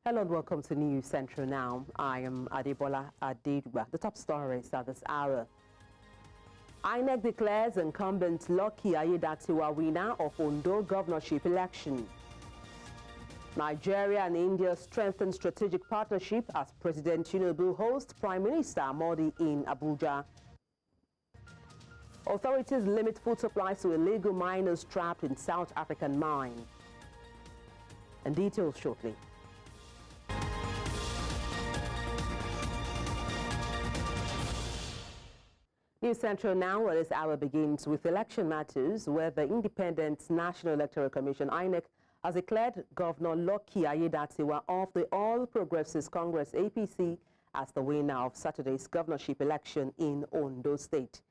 Hello and welcome to News Central Now. I am Adebola Adedugba. The top stories at this hour. INEC declares incumbent Lucky Aiyedatiwa winner of Ondo governorship election. Nigeria and India strengthen strategic partnership as President Tinubu hosts Prime Minister Modi in Abuja. Authorities limit food supplies to illegal miners trapped in South African mine. And details shortly. News Central Now, where this hour begins with election matters, where the Independent National Electoral Commission, INEC, has declared Governor Lucky Aiyedatiwa of the All Progressives Congress, APC, as the winner of Saturday's governorship election in Ondo State.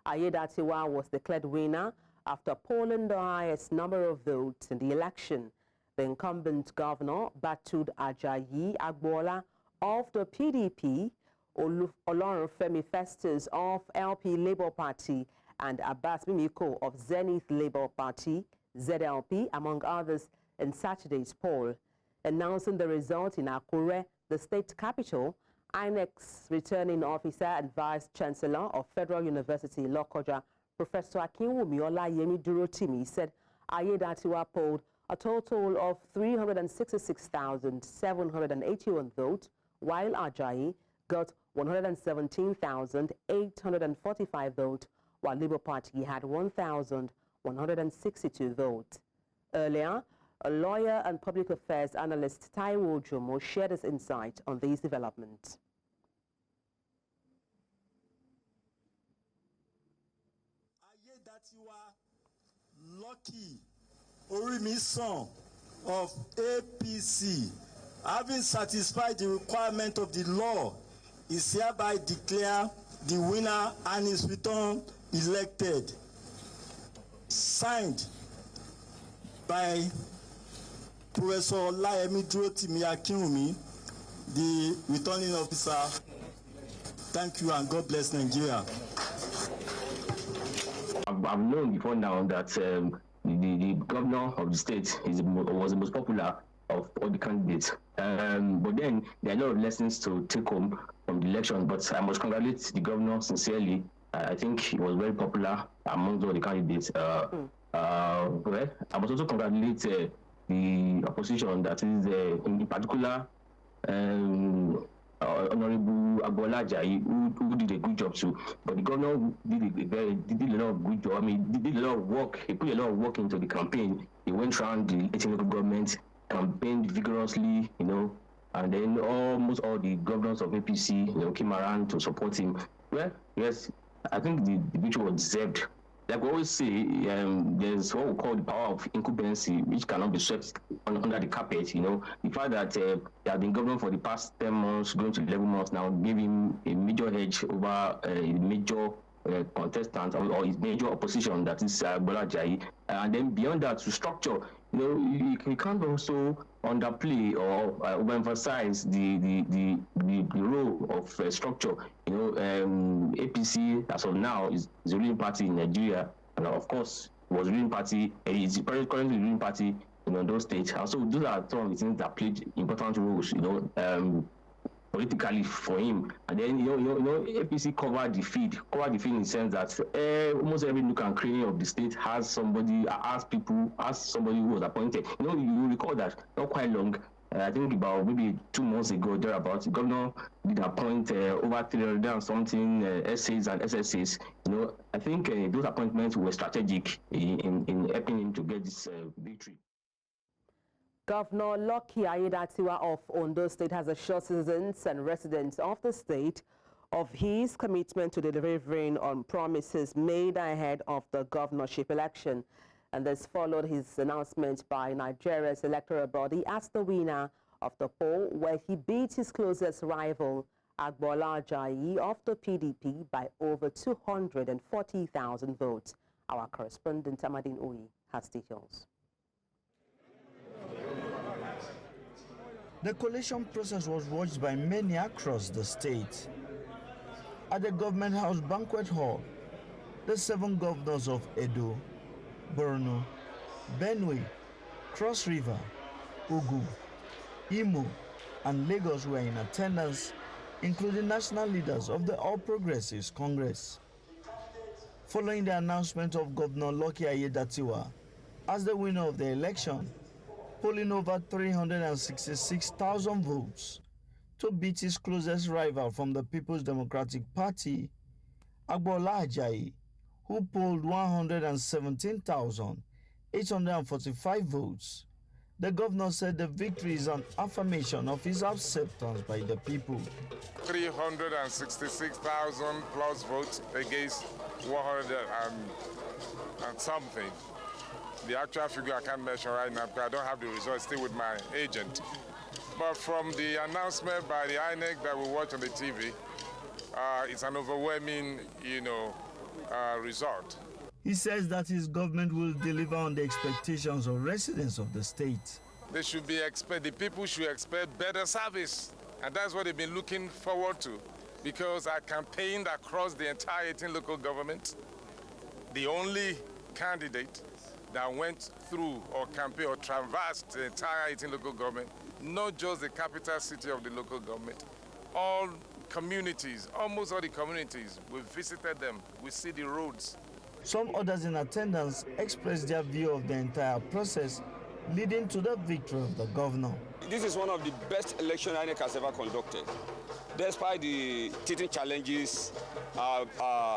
Aiyedatiwa was declared winner after polling the highest number of votes in the election. The incumbent governor battled Adebola of the PDP, Olorunfemi Festus of LP Labour Party, and Abbas Mimiko of Zenith Labour Party, ZLP, among others, in Saturday's poll. Announcing the result in Akure, the state capital, INEC's returning officer and vice chancellor of Federal University, Lokoja, Professor Akinwumi Olayemi Durotimi, said Aiyedatiwa polled a total of 366,781 votes, while Ajayi got 117,845 votes, while Labour Party had 1,162 votes. Earlier, a lawyer and public affairs analyst Taiwo Jomo shared his insight on these developments. Aiyedatiwa Lucky Orimisan of APC, having satisfied the requirement of the law, is hereby declared the winner and is returned elected. Signed by Professor Olayemi Durotimi Akinwumi, the returning officer. Thank you and God bless Nigeria. I've known before now that the governor of the state was the most popular of all the candidates. But then there are a lot of lessons to take home from the election. But I must congratulate the governor sincerely. I think he was very popular among all the candidates. Well, I must also congratulate the opposition, that is in particular Honorable Adebola Adedugba, who did a good job too. But the governor did a lot of good job. I mean, he did a lot of work. He put a lot of work into the campaign. He went around the 18 local governments, campaigned vigorously, and then almost all the governors of APC, came around to support him. Well, yes, I think the victory was deserved. Like we always say, there's what we call the power of incumbency, which cannot be swept under the carpet. The fact that he has been governor for the past 10 months, going to 11 months now, gave him a major edge over a major contestant or his major opposition, that is Adebola Adedugba. And then beyond that, to structure, you can't also underplay or overemphasize the role of structure. APC, as of now, is the ruling party in Nigeria, and of course, was ruling party. It's currently the ruling party in Ondo State. And so those are some of the things that played important roles, politically for him. And then APC covered the field in the sense that almost every nook and cranny of the state has somebody who was appointed. You recall that not quite long, I think about maybe 2 months ago, thereabouts, the governor did appoint over 300 and something SAs and SSAs. I think those appointments were strategic in helping him to get this victory. Governor Lucky Aiyedatiwa of Ondo State has assured citizens and residents of the state of his commitment to delivering on promises made ahead of the governorship election. And this followed his announcement by Nigeria's electoral body as the winner of the poll, where he beat his closest rival, Adebola Adedugba of the PDP, by over 240,000 votes. Our correspondent, Amadine Oyi, has details. The collation process was watched by many across the state. At the Government House Banquet Hall, the 7 governors of Edo, Borno, Benue, Cross River, Ogun, Imo, and Lagos were in attendance, including national leaders of the All Progressives Congress. Following the announcement of Governor Lucky Aiyedatiwa as the winner of the election, polling over 366,000 votes to beat his closest rival from the People's Democratic Party, Adebola Adedugba, who polled 117,845 votes. The governor said the victory is an affirmation of his acceptance by the people. 366,000 plus votes against 100 and something. The actual figure I can't mention right now because I don't have the results, still with my agent. But from the announcement by the INEC that we watch on the TV, it's an overwhelming, result. He says that his government will deliver on the expectations of residents of the state. They should be the people should expect better service, and that's what they've been looking forward to. Because I campaigned across the entire 18 local government, the only candidate that went through or campaigned or traversed the entire 18 local government, not just the capital city of the local government, all communities, almost all the communities, we visited them, we see the roads. Some others in attendance expressed their view of the entire process leading to the victory of the governor. This is one of the best elections INEC has ever conducted. Despite the teething challenges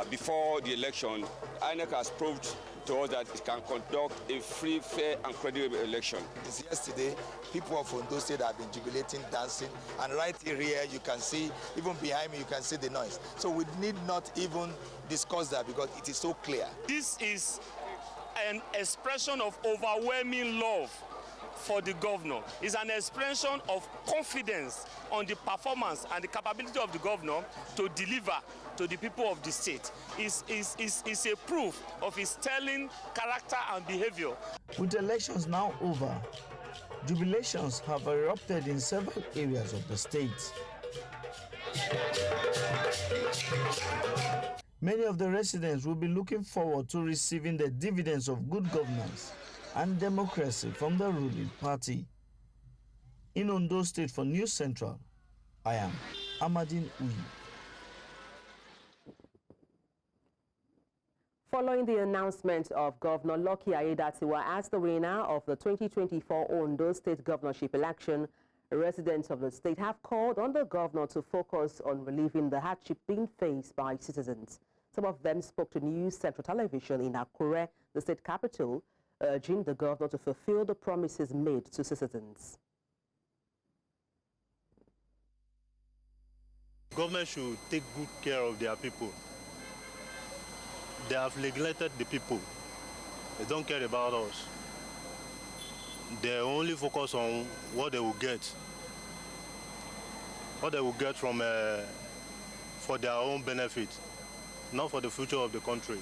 before the election, INEC has proved to us that it can conduct a free, fair, and credible election. Yesterday, people of Ondo State have been jubilating, dancing, and right here you can see, even behind me, you can see the noise. So we need not even discuss that because it is so clear. This is an expression of overwhelming love for the governor. It's an expression of confidence on the performance and the capability of the governor to deliver to the people of the state. It's a proof of his sterling character and behavior. With elections now over, jubilations have erupted in several areas of the state. Many of the residents will be looking forward to receiving the dividends of good governance and democracy from the ruling party. In Ondo State for News Central, I am Amadine Uyi. Following the announcement of Governor Lucky Aiyedatiwa as the winner of the 2024 Ondo State governorship election, residents of the state have called on the governor to focus on relieving the hardship being faced by citizens. Some of them spoke to News Central Television in Akure, the state capital, urging the governor to fulfill the promises made to citizens. Government should take good care of their people. They have neglected the people. They don't care about us. They only focus on what they will get. What they will get from for their own benefit, not for the future of the country.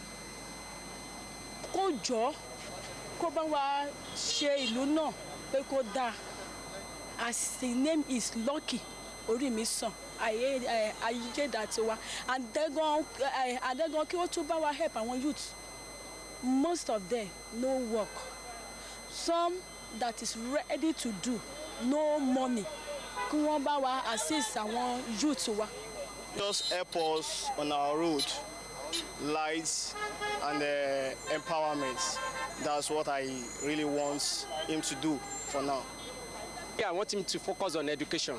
As his name is Lucky Aiyedatiwa, and they're going to help our youth. Most of them no work. Some that is ready to do, no money. Assist our youth. Just help us on our road, lights and empowerment. That's what I really want him to do for now. Yeah, I want him to focus on education.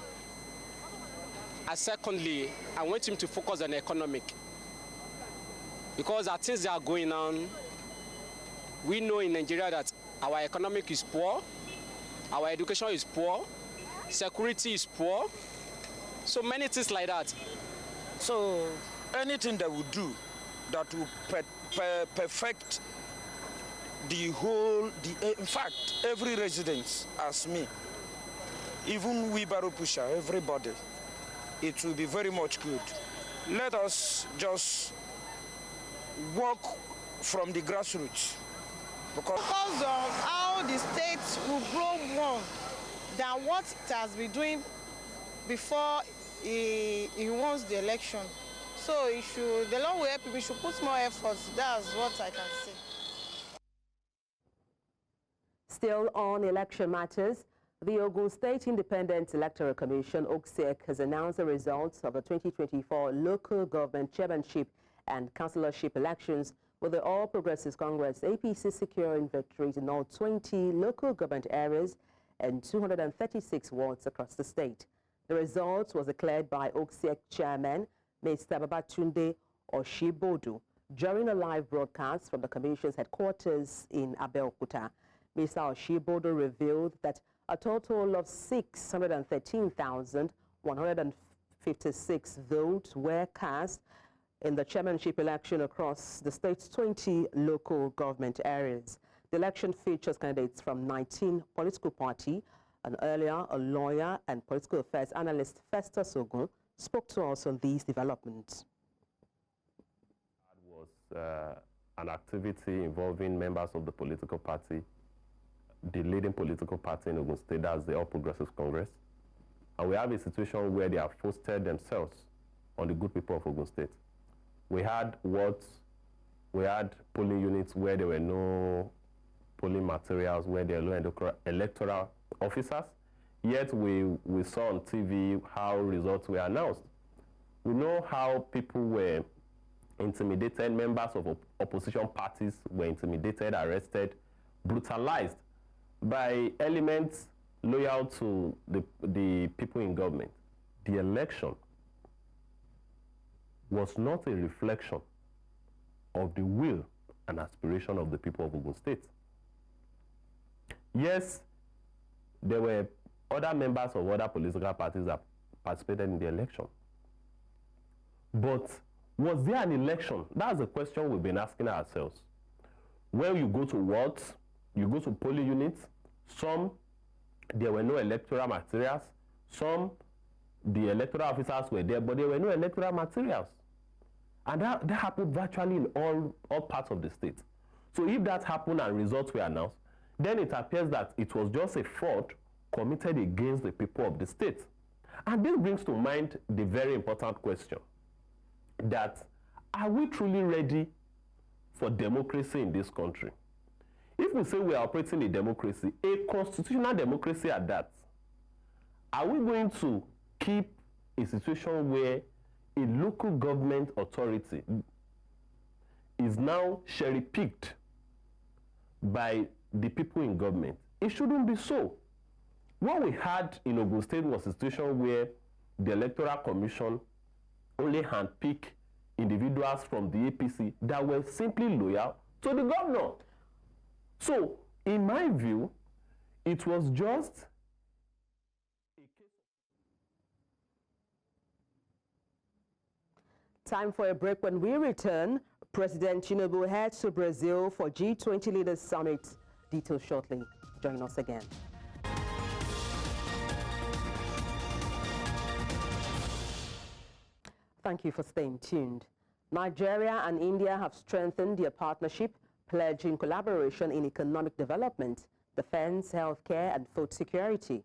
And secondly, I want him to focus on economic. Because as things are going on, we know in Nigeria that our economic is poor, our education is poor, security is poor, so many things like that. So anything that we do that will perfect the whole, in fact, every resident as me, even wheelbarrow pusher, everybody, it will be very much good. Let us just work from the grassroots. Because of how the state will grow more than what it has been doing before he wants the election. So the Lord will help him, we should put more efforts. That's what I can say. Still on election matters, The Ondo State Independent Electoral Commission, OSEC, has announced the results of the 2024 local government chairmanship and councillorship elections, with the All Progressives Congress APC securing victories in all 20 local government areas and 236 wards across the state. The results was declared by OSEC chairman Mr. Babatunde Oshibodu during a live broadcast from the Commission's headquarters in Abeokuta. Mr. Oshibodu revealed that a total of 613,156 votes were cast in the chairmanship election across the state's 20 local government areas. The election features candidates from 19 political parties, and earlier a lawyer and political affairs analyst Festus Ogun spoke to us on these developments. It was an activity involving members of the political party, the leading political party in Ogun State, that's the All Progressives Congress. And we have a situation where they have foisted themselves on the good people of Ogun State. We had wards, we had polling units where there were no polling materials, where there were no electoral officers, yet we saw on TV how results were announced. We know how people were intimidated, members of opposition parties were intimidated, arrested, brutalized by elements loyal to the people in government. The election was not a reflection of the will and aspiration of the people of Ogun State. Yes, there were other members of other political parties that participated in the election. But was there an election? That's the question we've been asking ourselves. When you go to wards, you go to polling units, some, there were no electoral materials, some, the electoral officers were there, but there were no electoral materials. And that happened virtually in all parts of the state. So if that happened and results were announced, then it appears that it was just a fraud committed against the people of the state. And this brings to mind the very important question that, are we truly ready for democracy in this country? If we say we are operating a democracy, a constitutional democracy at that, are we going to keep a situation where a local government authority is now cherry-picked by the people in government? It shouldn't be so. What we had in Ogun State was a situation where the Electoral Commission only handpicked individuals from the APC that were simply loyal to the governor. So, in my view, it was just a case. Time for a break. When we return, President Tinubu heads to Brazil for G20 Leaders Summit. Details shortly. Join us again. Thank you for staying tuned. Nigeria and India have strengthened their partnership, pledging collaboration in economic development, defense, healthcare, and food security.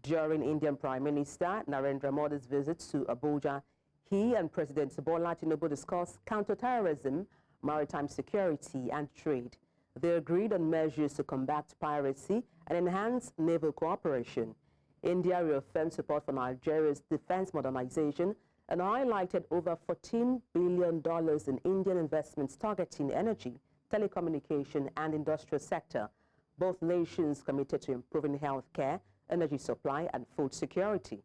During Indian Prime Minister Narendra Modi's visit to Abuja, he and President Adebola Adedugba discussed counter-terrorism, maritime security, and trade. They agreed on measures to combat piracy and enhance naval cooperation. India reaffirmed support for Nigeria's defense modernization and highlighted over $14 billion in Indian investments targeting energy, telecommunication, and industrial sector. Both nations committed to improving healthcare, energy supply, and food security.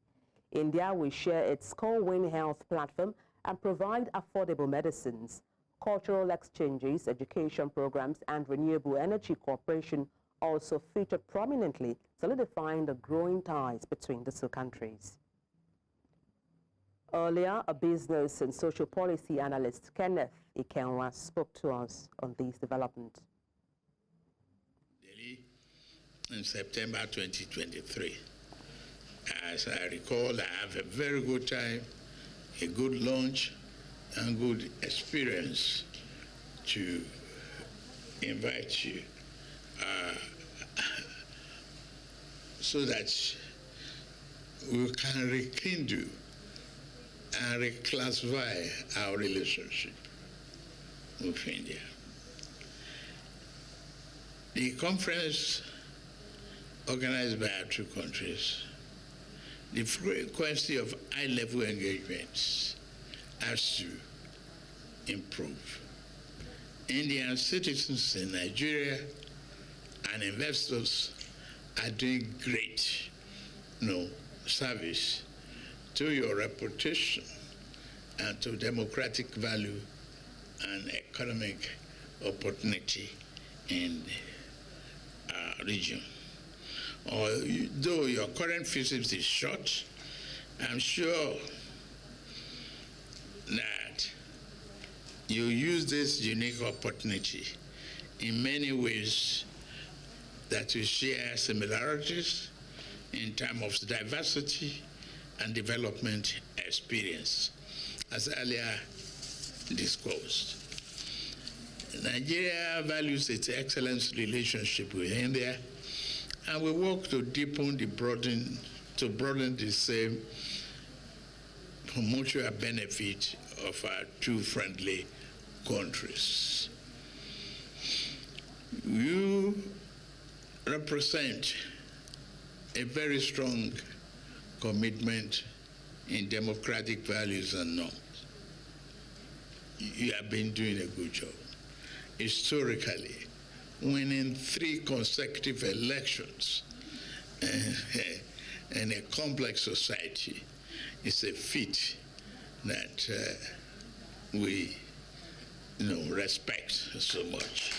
India will share its CoWin Health platform and provide affordable medicines. Cultural exchanges, education programs, and renewable energy cooperation also featured prominently, solidifying the growing ties between the two countries. Earlier, a business and social policy analyst, Kenneth Ikenwa, spoke to us on these developments. In September 2023. As I recall, I have a very good time, a good lunch, and good experience to invite you so that we can rekindle and reclassify our relationship with India. The conference organized by our two countries, the frequency of high-level engagements has to improve. Indian citizens in Nigeria and investors are doing great service to your reputation and to democratic value and economic opportunity in our region. Though your current visit is short, I'm sure that you use this unique opportunity in many ways that we share similarities in terms of diversity and development experience, as earlier disclosed. Nigeria values its excellent relationship with India, and we work to deepen broaden the same for mutual benefit of our two friendly countries. You represent a very strong commitment in democratic values and norms. You have been doing a good job. Historically, winning 3 consecutive elections in a complex society is a feat that we respect so much.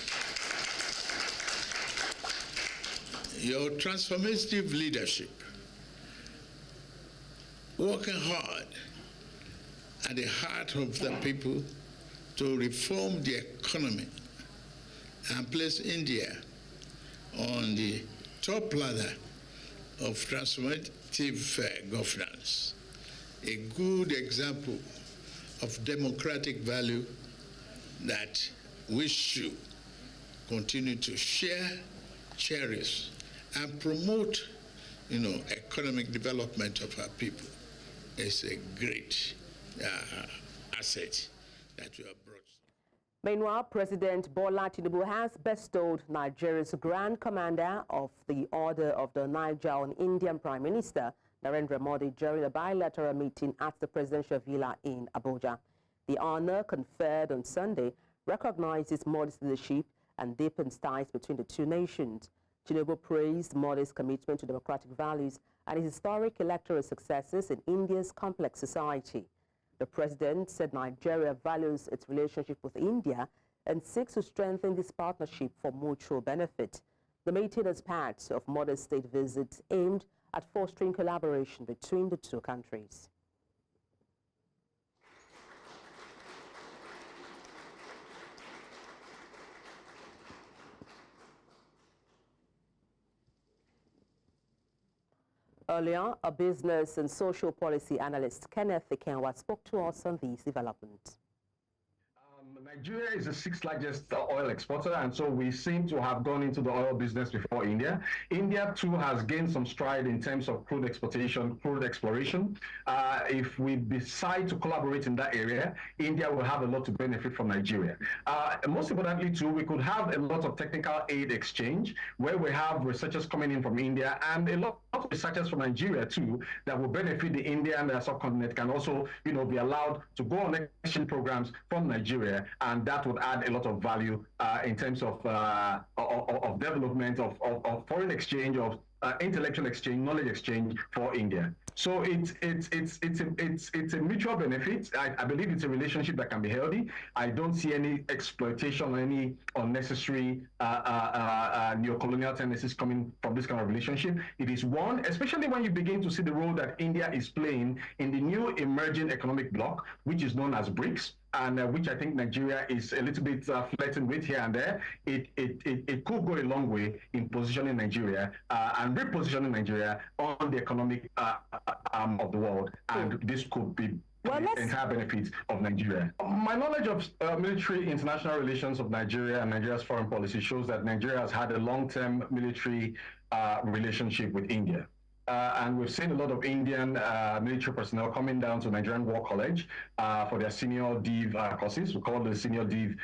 Your transformative leadership, working hard at the heart of the people to reform the economy and place India on the top ladder of transformative governance, a good example of democratic value that we should continue to share, cherish, and promote, economic development of our people. It's a great asset that we have brought. Meanwhile, President Bola Tinubu has bestowed Nigeria's Grand Commander of the Order of the Niger on Indian Prime Minister Narendra Modi during a bilateral meeting at the presidential villa in Abuja. The honor conferred on Sunday recognizes Modi's leadership and deepens ties between the two nations. Tinubu praised Modi's commitment to democratic values and his historic electoral successes in India's complex society. The president said Nigeria values its relationship with India and seeks to strengthen this partnership for mutual benefit. The meeting is part of Modi's state visits aimed at fostering collaboration between the two countries. Earlier, a business and social policy analyst, Kenneth Ikenwa, spoke to us on these developments. Nigeria is the 6th largest oil exporter, and so we seem to have gone into the oil business before India. India, too, has gained some stride in terms of crude exportation, crude exploration. If we decide to collaborate in that area, India will have a lot to benefit from Nigeria. Most importantly, too, we could have a lot of technical aid exchange, where we have researchers coming in from India and a lot of researchers from Nigeria, too, that will benefit the Indian subcontinent, can also, be allowed to go on exchange programs from Nigeria, and that would add a lot of value in terms of development of foreign exchange, of intellectual exchange, knowledge exchange for India. So it's a mutual benefit. I believe it's a relationship that can be healthy. I don't see any exploitation or any unnecessary neo-colonial tendencies coming from this kind of relationship. It is one, especially when you begin to see the role that India is playing in the new emerging economic bloc, which is known as BRICS, and which I think Nigeria is a little bit flirting with here and there. It could go a long way in positioning Nigeria and repositioning Nigeria on the economic arm of the world, and this could be the entire benefit of Nigeria. My knowledge of military international relations of Nigeria and Nigeria's foreign policy shows that Nigeria has had a long-term military relationship with India. and we've seen a lot of Indian military personnel coming down to Nigerian War College for their senior div courses. We call the senior div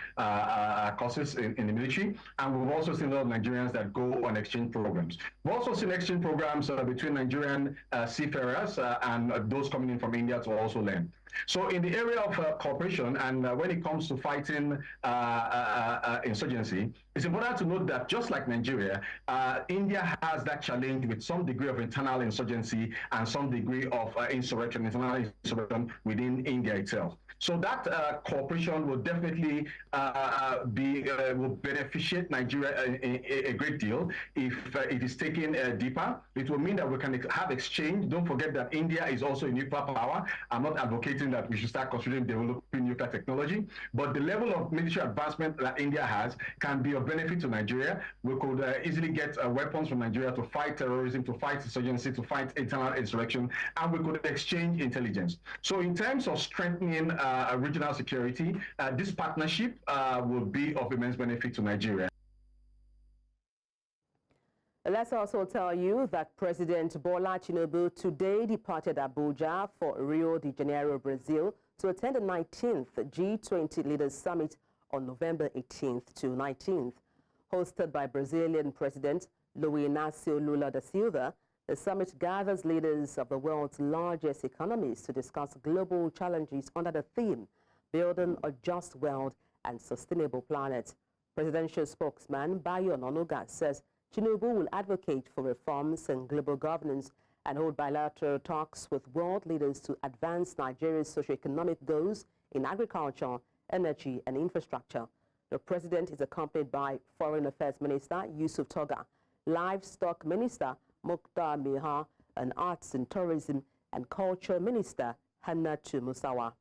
courses in the military. And we've also seen a lot of Nigerians that go on exchange programs. We've also seen exchange programs between Nigerian seafarers and those coming in from India to also learn. So in the area of cooperation, and when it comes to fighting insurgency, it's important to note that just like Nigeria, India has that challenge with some degree of internal insurgency and some degree of insurrection, internal insurrection within India itself. So that cooperation will definitely will beneficiate Nigeria a great deal if it is taken deeper. It will mean that we can have exchange. Don't forget that India is also a nuclear power. I'm not advocating that we should start considering developing nuclear technology, but the level of military advancement that India has can be of benefit to Nigeria. We could easily get weapons from Nigeria to fight terrorism, to fight insurgency, to fight internal insurrection, and we could exchange intelligence. So in terms of strengthening regional security, this partnership will be of immense benefit to Nigeria. Let's also tell you that President Bola Tinubu today departed Abuja for Rio de Janeiro, Brazil, to attend the 19th G20 Leaders Summit on November 18th to 19th. Hosted by Brazilian President Luiz Inácio Lula da Silva, the summit gathers leaders of the world's largest economies to discuss global challenges under the theme, Building a Just World and Sustainable Planet. Presidential spokesman Bayo Ononuga says Tinubu will advocate for reforms in global governance and hold bilateral talks with world leaders to advance Nigeria's socio-economic goals in agriculture, energy, and infrastructure. The president is accompanied by Foreign Affairs Minister Yusuf Toga, Livestock Minister Mukhtar Miha, and Arts and Tourism and Culture Minister Hannatu Musawa.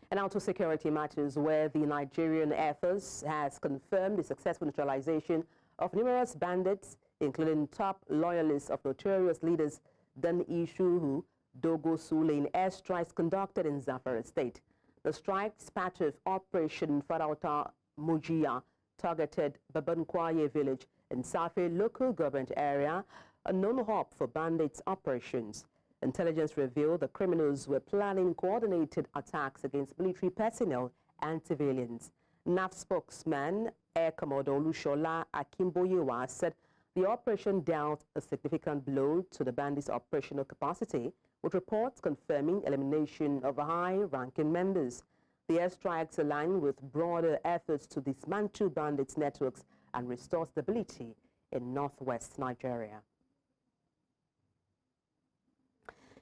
And now to security matters, where the Nigerian Air Force has confirmed the successful neutralization of numerous bandits, including top loyalists of notorious leaders Dan Ishuhu, Dogo Sule, in airstrikes conducted in Zamfara State. The strikes, part of Operation Farauta Mujiya, targeted Babankwaye village in Safe local government area, a known hub for bandits' operations. Intelligence revealed the criminals were planning coordinated attacks against military personnel and civilians. NAF spokesman Air Commodore Lushola Akimboyewa said the operation dealt a significant blow to the bandits' operational capacity, with reports confirming elimination of high-ranking members. The airstrikes align with broader efforts to dismantle bandits' networks and restore stability in northwest Nigeria.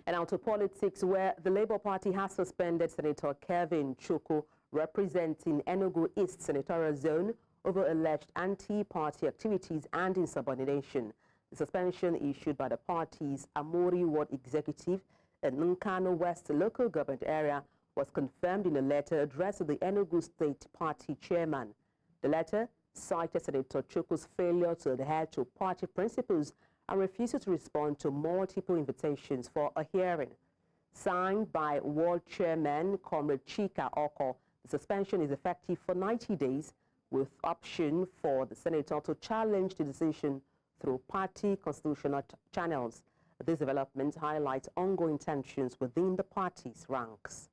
And now to politics, where the Labour Party has suspended Senator Kevin Chukwu, representing Enugu East Senatorial Zone, over alleged anti-party activities and insubordination. The suspension issued by the party's Amori Ward Executive in Nkano West local government area was confirmed in a letter addressed to the Enugu State Party chairman. The letter cited Senator Chukwu's failure to adhere to party principles and refusal to respond to multiple invitations for a hearing. Signed by Ward Chairman Comrade Chika Oko, the suspension is effective for 90 days with option for the senator to challenge the decision through party constitutional channels. This development highlights ongoing tensions within the party's ranks.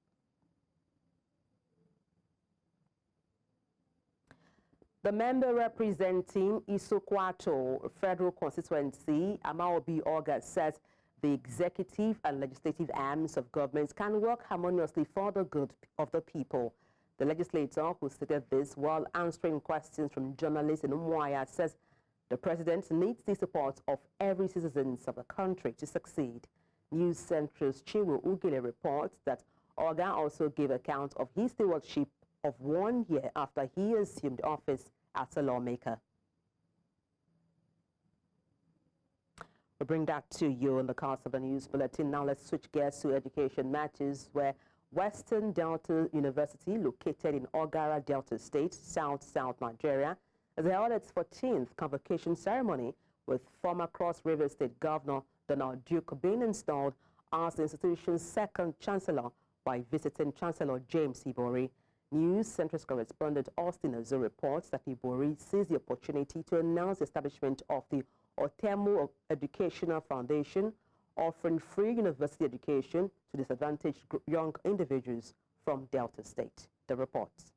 The member representing Isokwato Federal Constituency, Amaobi Oga, says the executive and legislative arms of governments can work harmoniously for the good of the people. The legislator, who stated this while answering questions from journalists in Umuahia, says the president needs the support of every citizen of the country to succeed. News Central's Chiwo Ugile reports that Oga also gave account of his stewardship of 1 year after he assumed office as a lawmaker. We'll bring that to you in the course of the news bulletin. Now let's switch gears to education matters, where Western Delta University, located in Ogara Delta State, South Nigeria, has held its 14th convocation ceremony with former Cross River State Governor Donald Duke being installed as the institution's second chancellor by visiting Chancellor James Ibori. News Center's correspondent Austin Ozo reports that Ibori seized the opportunity to announce the establishment of the Otemu Educational Foundation, offering free university education to disadvantaged young individuals from Delta State. The reports.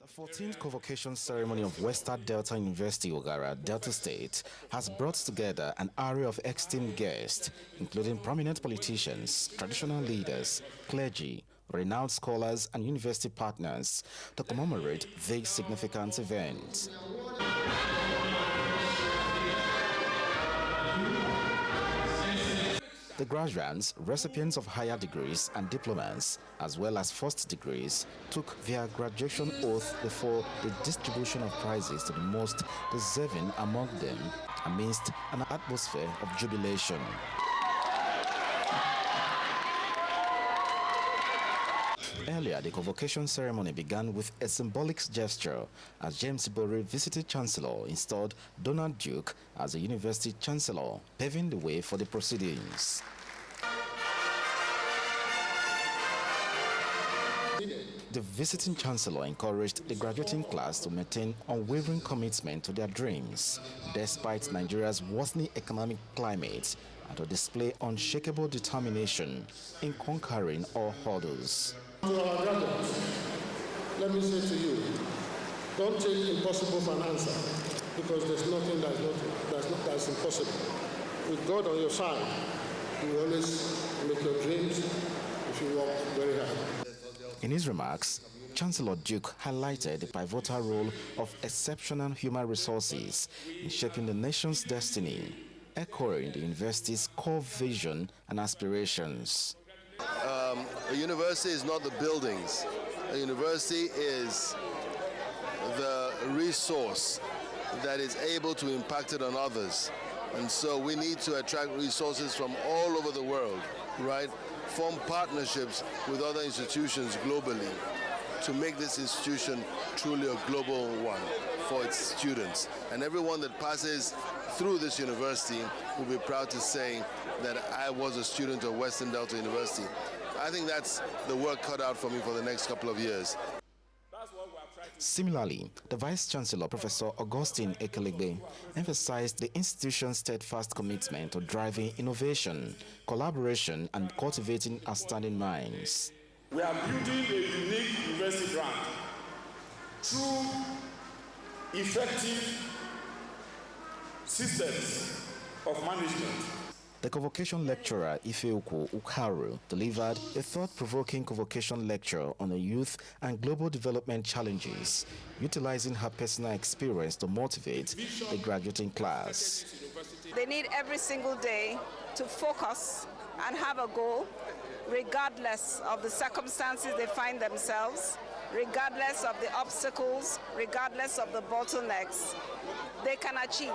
The 14th convocation ceremony of Western Delta University, Ogara, Delta State, has brought together an array of esteemed guests, including prominent politicians, traditional leaders, clergy, renowned scholars, and university partners to commemorate this significant event. The graduates, recipients of higher degrees and diplomas, as well as first degrees, took their graduation oath before the distribution of prizes to the most deserving among them, amidst an atmosphere of jubilation. Earlier, the convocation ceremony began with a symbolic gesture as James Ibori visited Chancellor installed Donald Duke as the University Chancellor, paving the way for the proceedings. The visiting Chancellor encouraged the graduating class to maintain unwavering commitment to their dreams, despite Nigeria's worsening economic climate, and to display unshakable determination in conquering all hurdles. To our graduates, let me say to you, don't take impossible for an answer, because there's nothing that's impossible. With God on your side, you will always make your dreams if you work very hard. In his remarks, Chancellor Duke highlighted the pivotal role of exceptional human resources in shaping the nation's destiny, echoing the university's core vision and aspirations. A university is not the buildings. A university is the resource that is able to impact it on others. And so we need to attract resources from all over the world, right? Form partnerships with other institutions globally to make this institution truly a global one for its students. And everyone that passes through this university will be proud to say that I was a student of Western Delta University. I think that's the work cut out for me for the next couple of years. Similarly, the Vice-Chancellor, Professor Augustine Ekelegbe, emphasized the institution's steadfast commitment to driving innovation, collaboration, and cultivating outstanding minds. We are building a unique university brand through effective systems of management. The convocation lecturer Ifeoku Ukaru delivered a thought-provoking convocation lecture on the youth and global development challenges, utilizing her personal experience to motivate the graduating class. They need every single day to focus and have a goal, regardless of the circumstances they find themselves, regardless of the obstacles, regardless of the bottlenecks, they can achieve.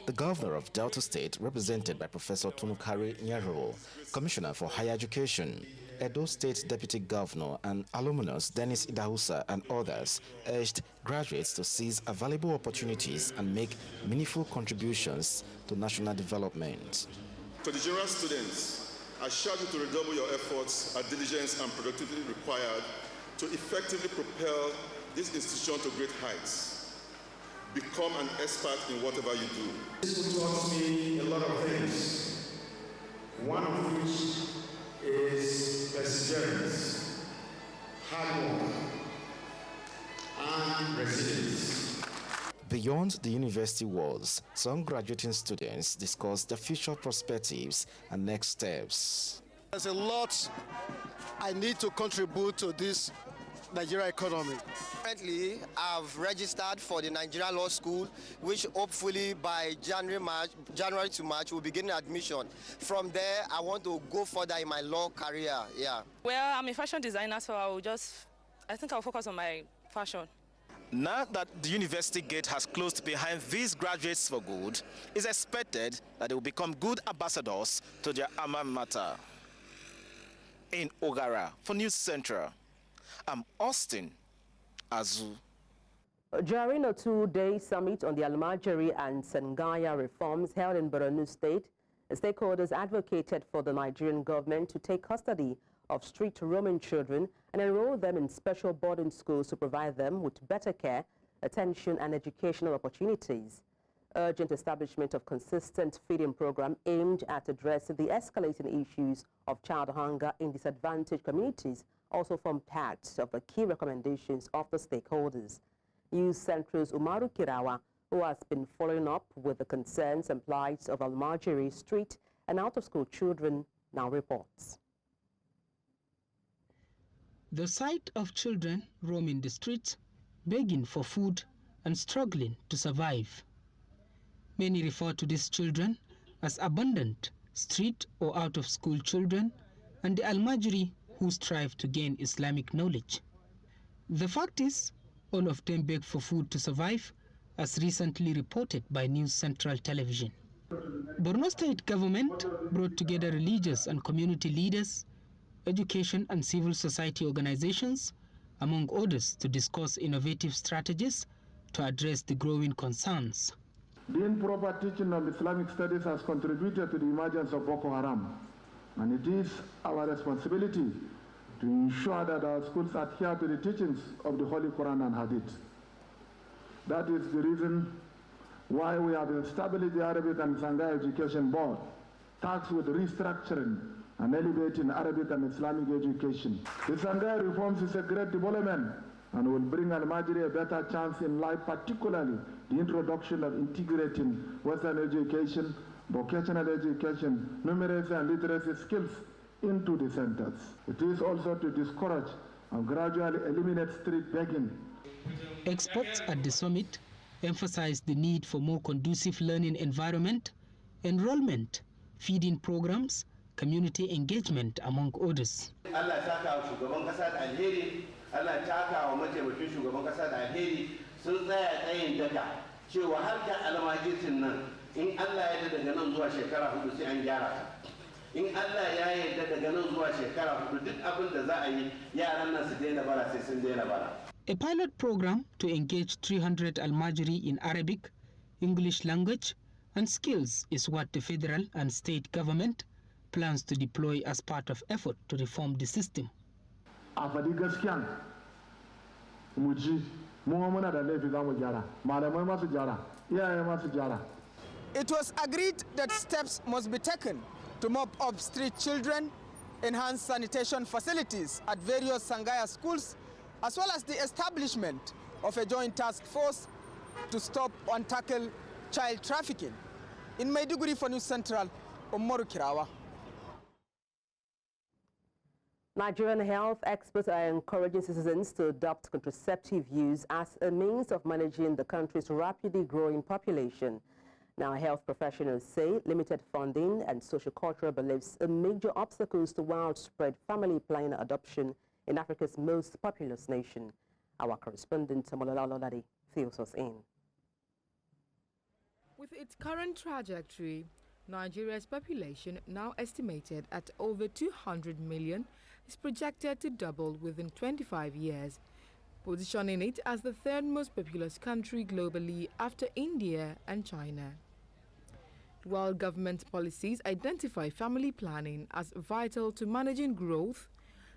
The governor of Delta State, represented by Professor Tunukari Nyaro, Commissioner for Higher Education, Ondo State Deputy Governor, and alumnus Dennis Idahusa and others urged graduates to seize available opportunities and make meaningful contributions to national development. To the general students, I charge you to redouble your efforts and diligence and productivity required to effectively propel this institution to great heights. Become an expert in whatever you do. This will taught me a lot of things, one of which is perseverance, hard work, and resilience. Beyond the university walls, some graduating students discussed their future perspectives and next steps. There's a lot I need to contribute to this Nigeria economy. Currently, I've registered for the Nigeria Law School, which hopefully by January to March will begin admission. From there, I want to go further in my law career. Yeah. Well, I'm a fashion designer, so I think I'll focus on my fashion. Now that the university gate has closed behind these graduates for good, it's expected that they will become good ambassadors to their alma mater. In Ogara, for News Central, I'm Austin Azu. During a two-day summit on the Almajiri and Sengaya reforms held in Borno State, stakeholders advocated for the Nigerian government to take custody of street roaming children and enroll them in special boarding schools to provide them with better care, attention, and educational opportunities. Urgent establishment of consistent feeding program aimed at addressing the escalating issues of child hunger in disadvantaged communities also formed part of the key recommendations of the stakeholders. News Central's Umaru Kirawa, who has been following up with the concerns and plights of Almajiri street and out-of-school children, now reports. The sight of children roaming the streets, begging for food and struggling to survive. Many refer to these children as abandoned street or out-of-school children and the Almajiri who strive to gain Islamic knowledge. The fact is, all of them beg for food to survive, as recently reported by News Central Television. Borno State government brought together religious and community leaders, education and civil society organizations, among others, to discuss innovative strategies to address the growing concerns. The improper teaching of Islamic studies has contributed to the emergence of Boko Haram, and it is our responsibility to ensure that our schools adhere to the teachings of the Holy Quran and Hadith. That is the reason why we have established the Arabic and Sangha Education Board, tasked with restructuring and elevating Arabic and Islamic education. The Sangha reforms is a great development and will bring Al-Majri a better chance in life, particularly the introduction of integrating Western education, vocational education, numeracy and literacy skills into the centers. It is also to discourage and gradually eliminate street begging. Experts at the summit emphasized the need for more conducive learning environment, enrollment, feeding programs, community engagement, among others. Allah saka wa shugaban kasa da alheri, Allah taka wa mataimakin shugaban kasa da alheri, sun tsaya tsayin daga cewa harkar almajircin nan in Allah ya yarda daga nan zuwa shekara 4 sai an gyara ta. In Allah ya yarda daga nan zuwa shekara 4 duk abin da za a yi yaran nan su daina bara sai sun daina bara. A pilot program to engage 300 Almajiri in Arabic, English language, and skills is what the federal and state government plans to deploy as part of effort to reform the system. It was agreed that steps must be taken to mop up street children, enhance sanitation facilities at various Sangaya schools, as well as the establishment of a joint task force to stop and tackle child trafficking. In Maiduguri for News Central, Umaru Kirawa. Nigerian health experts are encouraging citizens to adopt contraceptive use as a means of managing the country's rapidly growing population. Now, health professionals say limited funding and socio-cultural beliefs are major obstacles to widespread family planning adoption in Africa's most populous nation. Our correspondent, Tamalola Ololade, fills us in. With its current trajectory, Nigeria's population, now estimated at over 200 million, is projected to double within 25 years, positioning it as the third most populous country globally after India and China. While government policies identify family planning as vital to managing growth,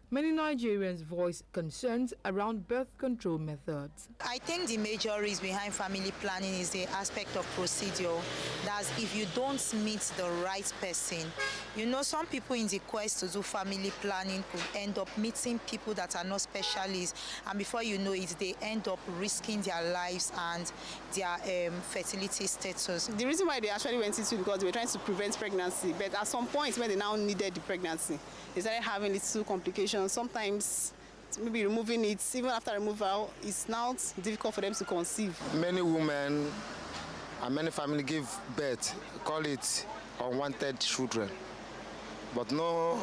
many Nigerians voice concerns around birth control methods. I think the major reason behind family planning is the aspect of procedure. That's if you don't meet the right person. You know, some people in the quest to do family planning could end up meeting people that are not specialists, and before you know it, they end up risking their lives and their fertility status. The reason why they actually went into it because they were trying to prevent pregnancy, but at some point when they now needed the pregnancy, they started having little complications. Sometimes maybe removing it, even after removal, it's now difficult for them to conceive. Many women and many families give birth, call it unwanted children. But no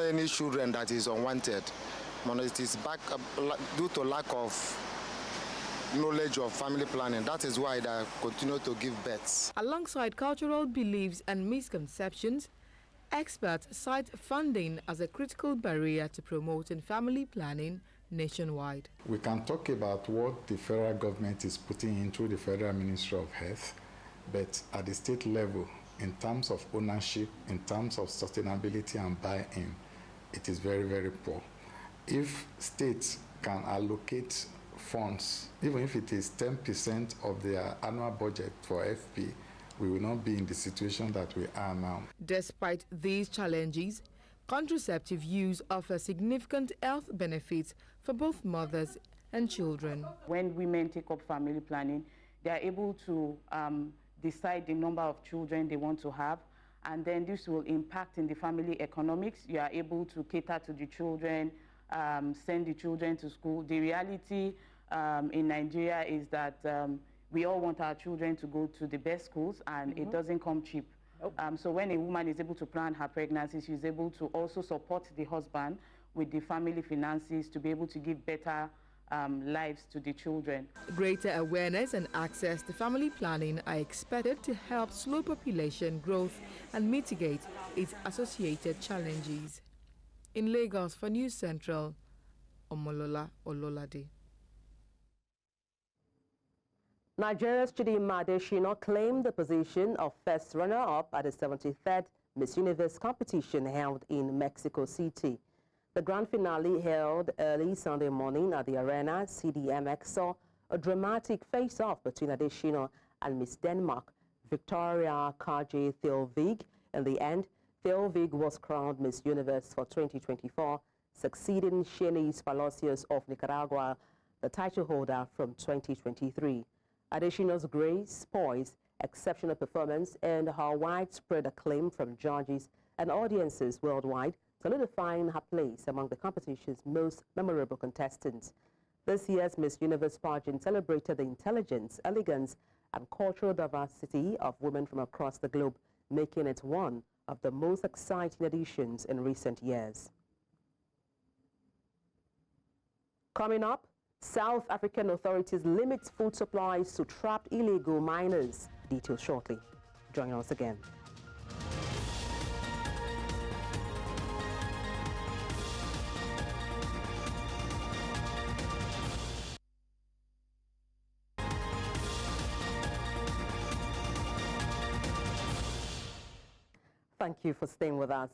any children that is unwanted. It is due to lack of knowledge of family planning. That is why they continue to give births. Alongside cultural beliefs and misconceptions, experts cite funding as a critical barrier to promoting family planning nationwide. We can talk about what the federal government is putting into the Federal Ministry of Health, but at the state level, in terms of ownership, in terms of sustainability and buy-in, it is very, very poor. If states can allocate funds, even if it is 10% of their annual budget for FP, we will not be in the situation that we are now. Despite these challenges, contraceptive use offers significant health benefits for both mothers and children. When women take up family planning, they are able to decide the number of children they want to have, and then this will impact in the family economics. You are able to cater to the children, send the children to school. The reality in Nigeria is that we all want our children to go to the best schools, and it doesn't come cheap. So when a woman is able to plan her pregnancy, she's able to also support the husband with the family finances to be able to give better lives to the children. Greater awareness and access to family planning are expected to help slow population growth and mitigate its associated challenges. In Lagos for News Central, Omolola Ololade. Nigeria's Chidinma Adeshina claimed the position of first runner-up at the 73rd Miss Universe competition held in Mexico City. The grand finale held early Sunday morning at the Arena CDMX saw a dramatic face-off between Adeshina and Miss Denmark, Victoria Kaje Theovig. In the end, Theovig was crowned Miss Universe for 2024, succeeding Shanice Palacios of Nicaragua, the title holder from 2023. Adeshina's grace, poise, exceptional performance, and her widespread acclaim from judges and audiences worldwide, solidifying her place among the competition's most memorable contestants. This year's Miss Universe pageant celebrated the intelligence, elegance, and cultural diversity of women from across the globe, making it one of the most exciting editions in recent years. Coming up, South African authorities limit food supplies to trapped illegal miners. Details shortly. Join us again. Thank you for staying with us.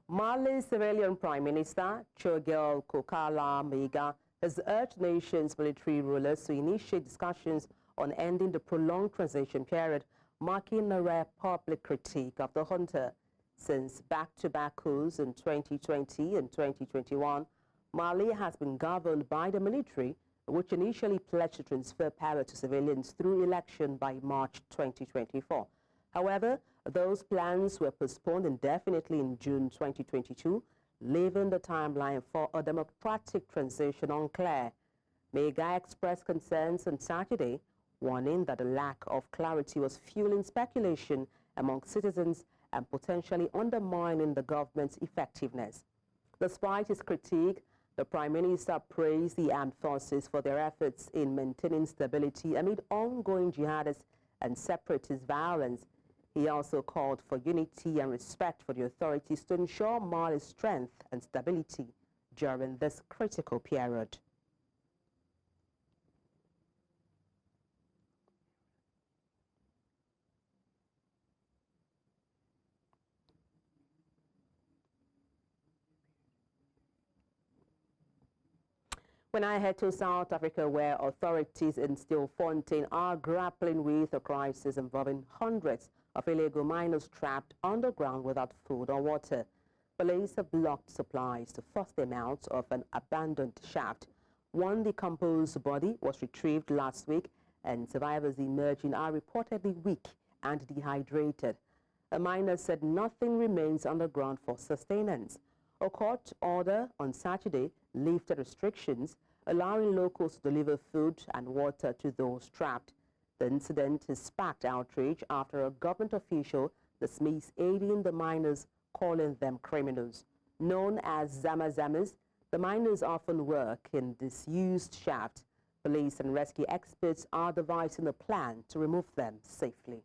Mali's civilian Prime Minister, Chogel Kokala Mega, has urged nation's military rulers to initiate discussions on ending the prolonged transition period, marking a rare public critique of the junta. Since back-to-back coups in 2020 and 2021, Mali has been governed by the military, which initially pledged to transfer power to civilians through election by March 2024. However, those plans were postponed indefinitely in June 2022, leaving the timeline for a democratic transition unclear. Mega expressed concerns on Saturday, warning that the lack of clarity was fueling speculation among citizens and potentially undermining the government's effectiveness. Despite his critique, the Prime Minister praised the armed forces for their efforts in maintaining stability amid ongoing jihadist and separatist violence. He also called for unity and respect for the authorities to ensure Mali's strength and stability during this critical period. When I head to South Africa, where authorities in Stilfontein are grappling with a crisis involving hundreds of illegal miners trapped underground without food or water. Police have blocked supplies to force them out of an abandoned shaft. One decomposed body was retrieved last week, and survivors emerging are reportedly weak and dehydrated. A miner said nothing remains underground for sustenance. A court order on Saturday lifted restrictions, allowing locals to deliver food and water to those trapped. The incident has sparked outrage after a government official dismissed aiding the miners, calling them criminals. Known as Zama-Zamas, the miners often work in disused shafts. Police and rescue experts are devising a plan to remove them safely.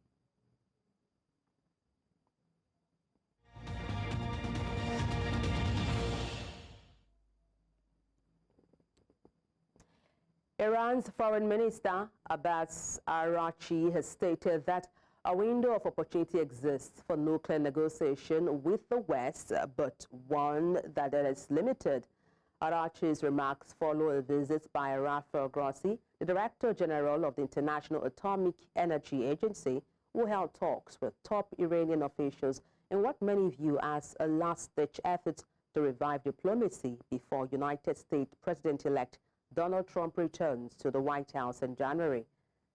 Iran's Foreign Minister Abbas Araghchi has stated that A window of opportunity exists for nuclear negotiation with the West, but one that is limited. Arachi's remarks follow a visit by Rafael Grossi, the Director General of the International Atomic Energy Agency, who held talks with top Iranian officials in what many view as a last-ditch effort to revive diplomacy before United States President-elect Donald Trump returns to the White House in January.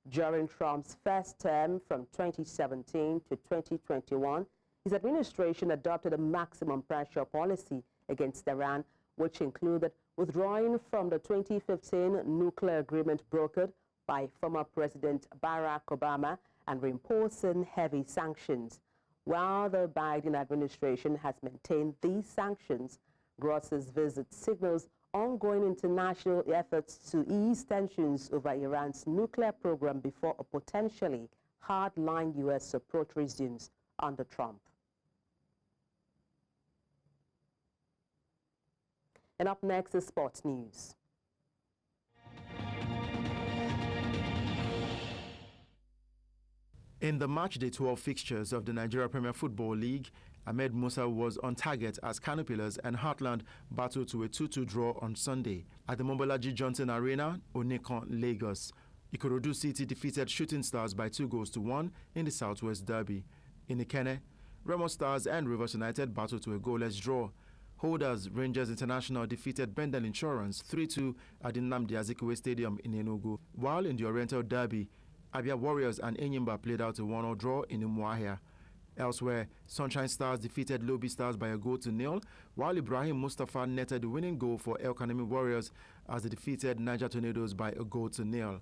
During Trump's first term from 2017 to 2021, his administration adopted a maximum pressure policy against Iran, which included withdrawing from the 2015 nuclear agreement brokered by former President Barack Obama and reimposing heavy sanctions. While the Biden administration has maintained these sanctions, Grossi's visit signals ongoing international efforts to ease tensions over Iran's nuclear program before a potentially hard-line U.S. approach resumes under Trump. And up next is sports news. In the matchday 12 fixtures of the Nigeria Premier Football League, Ahmed Musa was on target as Kano Pillars and Heartland battled to a 2-2 draw on Sunday at the Mobolaji Johnson Arena, Onikan, Lagos. Ikorodu City defeated Shooting Stars by 2-1 in the Southwest Derby. In Ikene, Remo Stars and Rivers United battled to a goalless draw. Holders Rangers International defeated Bendel Insurance 3-2 at the Nnamdi Azikiwe Stadium in Enugu, while in the Oriental Derby, Abia Warriors and Enyimba played out a 1-1 draw in Umuahia. Elsewhere, Sunshine Stars defeated Lobi Stars by a 0-0, while Ibrahim Mustafa netted the winning goal for El Kanemi Warriors as they defeated Niger Tornadoes by a 0-0.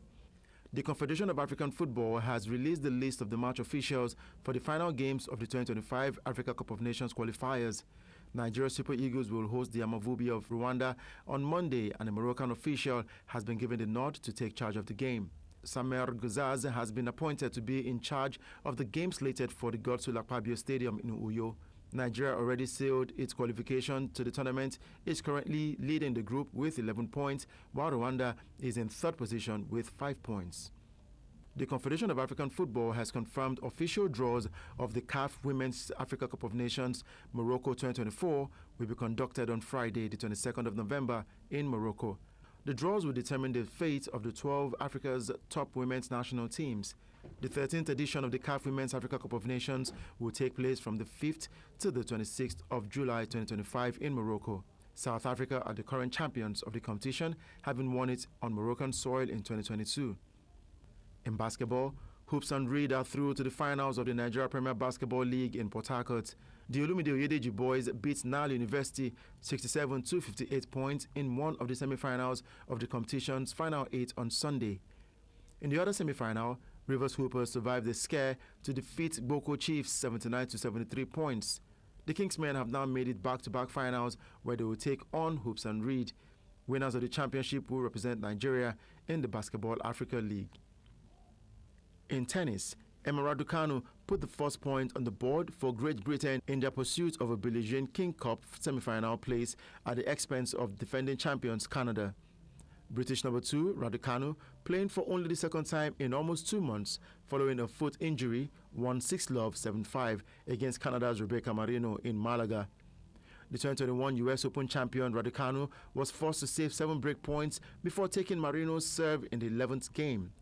The Confederation of African Football has released the list of the match officials for the final games of the 2025 Africa Cup of Nations qualifiers. Nigeria Super Eagles will host the Amavubi of Rwanda on Monday, and a Moroccan official has been given the nod to take charge of the game. Samer Guzaz has been appointed to be in charge of the game slated for the Godswill Akpabio Stadium in Uyo. Nigeria already sealed its qualification to the tournament, is currently leading the group with 11 points, while Rwanda is in third position with 5 points. The Confederation of African Football has confirmed official draws of the CAF Women's Africa Cup of Nations Morocco 2024 will be conducted on Friday, the 22nd of November in Morocco. The draws will determine the fate of the 12 Africa's top women's national teams. The 13th edition of the CAF Women's Africa Cup of Nations will take place from the 5th to the 26th of July 2025 in Morocco. South Africa are the current champions of the competition, having won it on Moroccan soil in 2022. In basketball, Hoops and Reed are through to the finals of the Nigeria Premier Basketball League in Port Harcourt. The Olumide Oyedeji boys beat Nile University 67-58 points in one of the semi-finals of the competition's final 8 on Sunday. In the other semi-final, Rivers Hoopers survived the scare to defeat Boko Chiefs 79-73 points. The Kingsmen have now made it back-to-back finals where they will take on Hoops and Reed. Winners of the championship will represent Nigeria in the Basketball Africa League. In tennis, Emma Raducanu put the first point on the board for Great Britain in their pursuit of a Billie Jean King Cup semi-final place at the expense of defending champions Canada. British number 2, Raducanu, playing for only the second time in almost 2 months following a foot injury, won 6-love 7-5 against Canada's Rebecca Marino in Malaga. The 2021 US Open champion Raducanu was forced to save 7 break points before taking Marino's serve in the 11th game.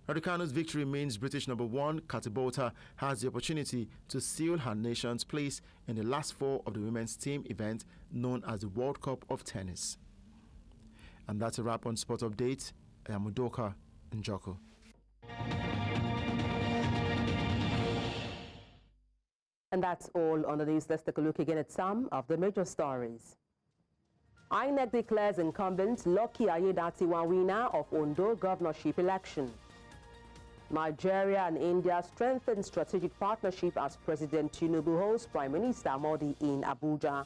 Raducanu's victory means British number 1, Katy Bolter, has the opportunity to seal her nation's place in the last 4 of the women's team event known as the World Cup of Tennis. And that's a wrap on Sport Update. I am Udoka Njoko. And that's all on the news. Let's take a look again at some of the major stories. INEC declares incumbent Lucky Aiyedatiwa winner of Ondo governorship election. Nigeria and India strengthen strategic partnership as President Tinubu hosts Prime Minister Modi in Abuja.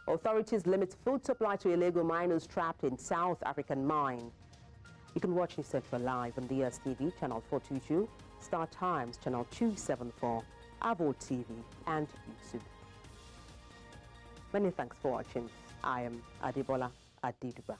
Authorities limit food supply to illegal miners trapped in South African mine. You can watch Central live on DSTV, channel 422, Star Times, channel 274, Avo TV, and YouTube. Many thanks for watching. I am Adebola Adedugba.